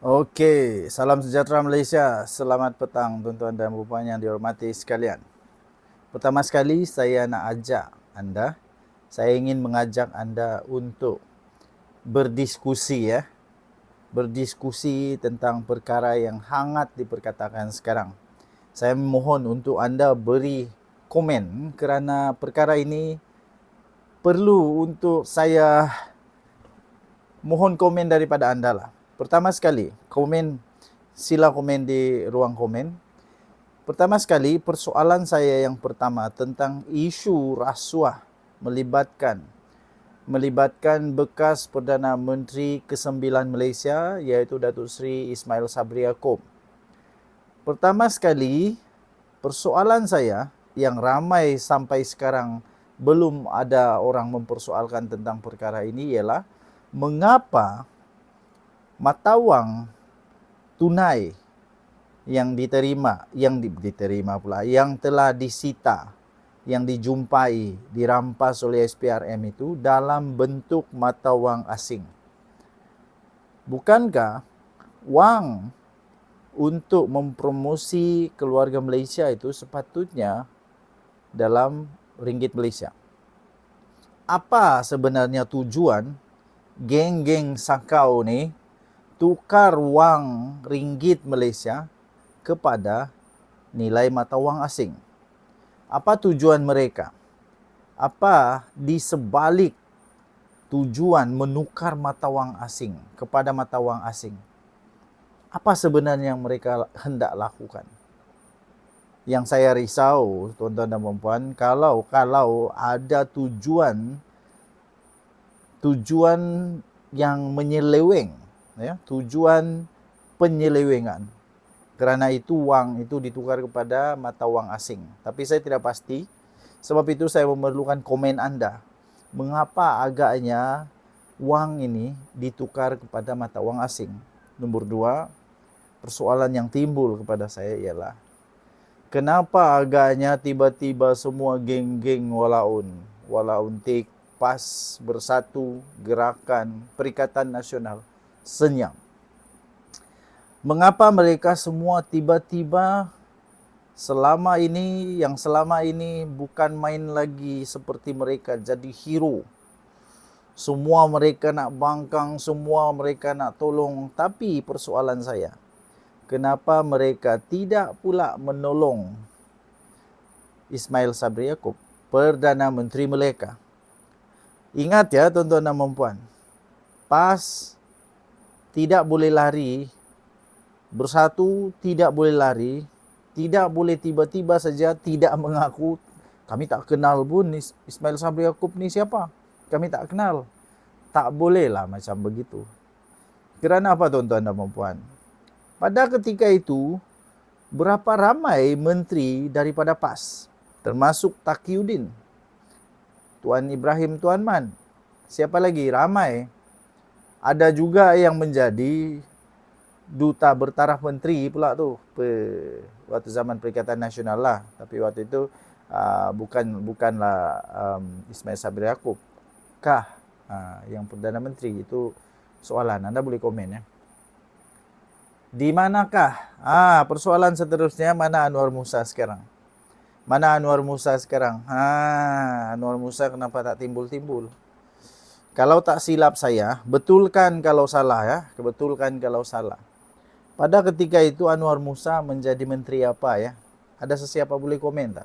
Oke, salam sejahtera Malaysia. Selamat petang tuan-tuan dan puan yang dihormati sekalian. Pertama sekali saya nak ajak anda, saya ingin mengajak anda untuk berdiskusi ya. Berdiskusi tentang perkara yang hangat diperkatakan sekarang. Saya mohon untuk anda beri komen kerana perkara ini perlu untuk saya mohon komen daripada anda lah. Pertama sekali, sila komen di ruang komen. Pertama sekali, persoalan saya yang pertama tentang isu rasuah melibatkan bekas Perdana Menteri ke-9 Malaysia iaitu Datuk Seri Ismail Sabri Yaakob. Pertama sekali, persoalan saya yang ramai sampai sekarang belum ada orang mempersoalkan tentang perkara ini ialah mengapa mata wang tunai yang telah disita, yang dijumpai, dirampas oleh SPRM itu dalam bentuk mata wang asing. Bukankah wang untuk mempromosi keluarga Malaysia itu sepatutnya dalam ringgit Malaysia? Apa sebenarnya tujuan geng-geng sakau ni tukar wang ringgit Malaysia kepada nilai mata wang asing? Apa tujuan mereka? Apa di sebalik tujuan menukar mata wang asing kepada mata wang asing? Apa sebenarnya yang mereka hendak lakukan? Yang saya risau, tuan-tuan dan puan, kalau ada tujuan yang menyeleweng, ya, tujuan penyelewengan. Kerana itu wang itu ditukar kepada mata wang asing. Tapi saya tidak pasti. Sebab itu saya memerlukan komen anda. Mengapa agaknya wang ini ditukar kepada mata wang asing? Nombor dua, persoalan yang timbul kepada saya ialah kenapa agaknya tiba-tiba semua geng-geng walaun tik, PAS, Bersatu, Gerakan, Perikatan Nasional senyap? Mengapa mereka semua tiba-tiba selama ini bukan main lagi seperti mereka jadi hero? Semua mereka nak bangkang, semua mereka nak tolong. Tapi persoalan saya, kenapa mereka tidak pula menolong Ismail Sabri Yaakob, Perdana Menteri mereka? Ingat ya tuan-tuan dan puan, PAS tidak boleh lari, Bersatu tidak boleh lari, tidak boleh tiba-tiba saja tidak mengaku kami tak kenal pun Ismail Sabri Yaakob ni siapa. Kami tak kenal. Tak bolehlah macam begitu. Kerana apa tuan-tuan dan puan? Pada ketika itu, berapa ramai menteri daripada PAS, termasuk Taqiyuddin, Tuan Ibrahim Tuan Man, siapa lagi? Ramai. Ada juga yang menjadi duta bertaraf menteri pula tu waktu zaman Perikatan Nasional lah. Tapi waktu itu bukanlah Ismail Sabri Yaakob kah yang Perdana Menteri? Itu soalan, anda boleh komen ya. Di manakah persoalan seterusnya, mana Anwar Musa sekarang? Mana Anwar Musa sekarang? Anwar Musa kenapa tak timbul-timbul? Kalau tak silap saya, betulkan kalau salah ya, betulkan kalau salah. Pada ketika itu Anwar Musa menjadi menteri apa ya? Ada sesiapa boleh komen tak?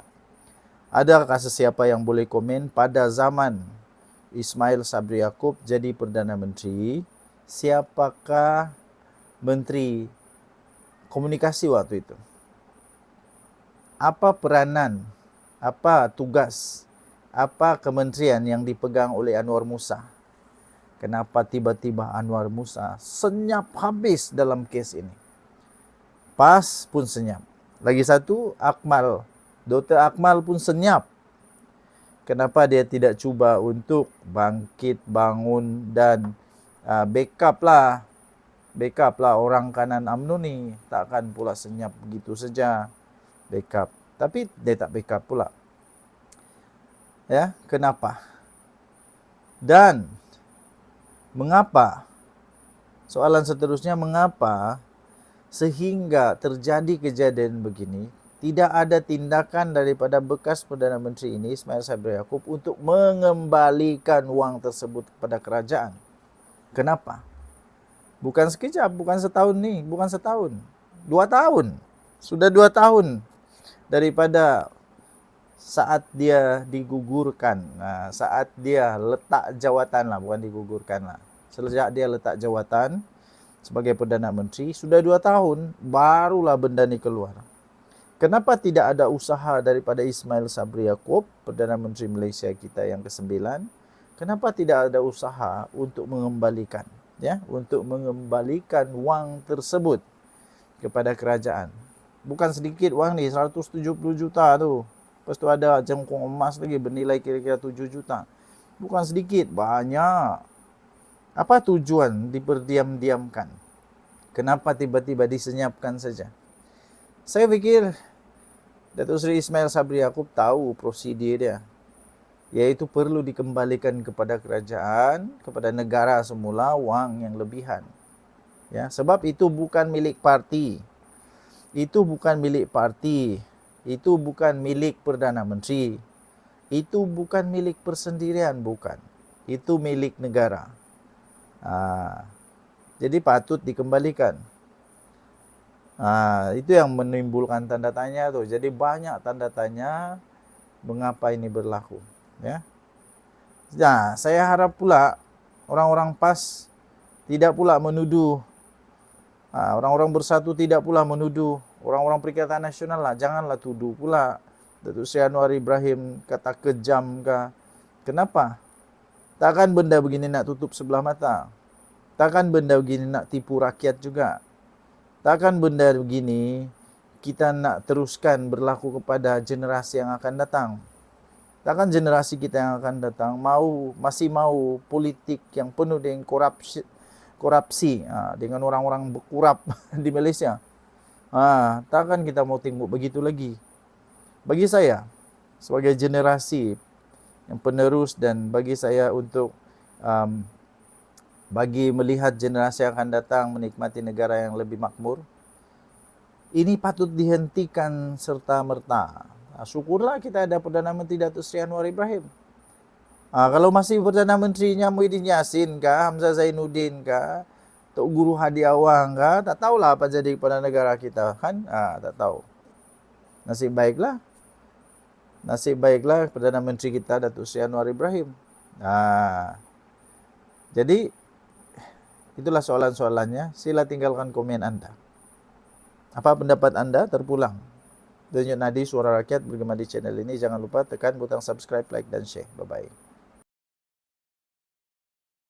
Adakah sesiapa yang boleh komen pada zaman Ismail Sabri Yaakob jadi Perdana Menteri, siapakah Menteri Komunikasi waktu itu? Apa peranan, apa tugas, apa kementerian yang dipegang oleh Anwar Musa? Kenapa tiba-tiba Anwar Musa senyap habis dalam kes ini? PAS pun senyap. Lagi satu, Dr. Akmal pun senyap. Kenapa dia tidak cuba untuk bangkit, bangun dan backup lah orang kanan UMNO ni. Takkan pula senyap begitu saja backup. Tapi dia tak backup pula. Ya, kenapa? Dan mengapa Soalan seterusnya, mengapa sehingga terjadi kejadian begini, tidak ada tindakan daripada bekas Perdana Menteri ini, Ismail Sabri Yaakob, untuk mengembalikan wang tersebut kepada kerajaan? Kenapa? Bukan sekejap, bukan setahun nih, bukan setahun. 2 tahun. Sudah 2 tahun daripada saat dia digugurkan. Nah, saat dia letak jawatan lah, bukan digugurkan lah. Sejak dia letak jawatan sebagai Perdana Menteri, sudah 2 tahun, barulah benda ni keluar. Kenapa tidak ada usaha daripada Ismail Sabri Yaakob, Perdana Menteri Malaysia kita yang ke-9? Kenapa tidak ada usaha untuk mengembalikan, untuk mengembalikan wang tersebut kepada kerajaan? Bukan sedikit wang ni, 170 juta tu. Lepas tu ada jengkong emas lagi bernilai kira-kira 7 juta. Bukan sedikit, banyak. Apa tujuan diperdiam-diamkan? Kenapa tiba-tiba disenyapkan saja? Saya fikir Datuk Seri Ismail Sabri Yaakob tahu prosedur dia, yaitu perlu dikembalikan kepada kerajaan, kepada negara semula wang yang lebihan. Ya, sebab itu bukan milik parti. Itu bukan milik parti. Itu bukan milik Perdana Menteri. Itu bukan milik persendirian, bukan. Itu milik negara. Jadi patut dikembalikan. Itu yang menimbulkan tanda tanya tu. Jadi banyak tanda tanya mengapa ini berlaku. Ya. Nah, saya harap pula orang-orang PAS tidak pula menuduh, orang-orang Bersatu tidak pula menuduh orang-orang Perikatan Nasional lah. Janganlah tuduh pula Datuk Seri Anwar Ibrahim kata kejam ke. Kenapa? Takkan benda begini nak tutup sebelah mata? Takkan benda begini nak tipu rakyat juga? Takkan benda begini kita nak teruskan berlaku kepada generasi yang akan datang? Takkan generasi kita yang akan datang masih mau politik yang penuh dengan korupsi dengan orang-orang berkurap di Malaysia? Takkan kita mau tengok begitu lagi? Bagi saya, sebagai generasi yang penerus, dan bagi saya untuk bagi melihat generasi yang akan datang menikmati negara yang lebih makmur, ini patut dihentikan serta-merta. Syukurlah kita ada Perdana Menteri Datuk Seri Anwar Ibrahim. Kalau masih Perdana Menterinya Muhyiddin Yassin kah, Hamzah Zainuddin kah, Tok Guru Hadi Awang kah, tak tahulah apa jadi kepada negara kita kan? Tak tahu. Nasib baiklah Perdana Menteri kita Datuk Seri Anwar Ibrahim. Jadi itulah soalan-soalannya. Sila tinggalkan komen anda. Apa pendapat anda? Terpulang. Denyut Nadi Suara Rakyat bergema di channel ini. Jangan lupa tekan butang subscribe, like dan share. Bye-bye.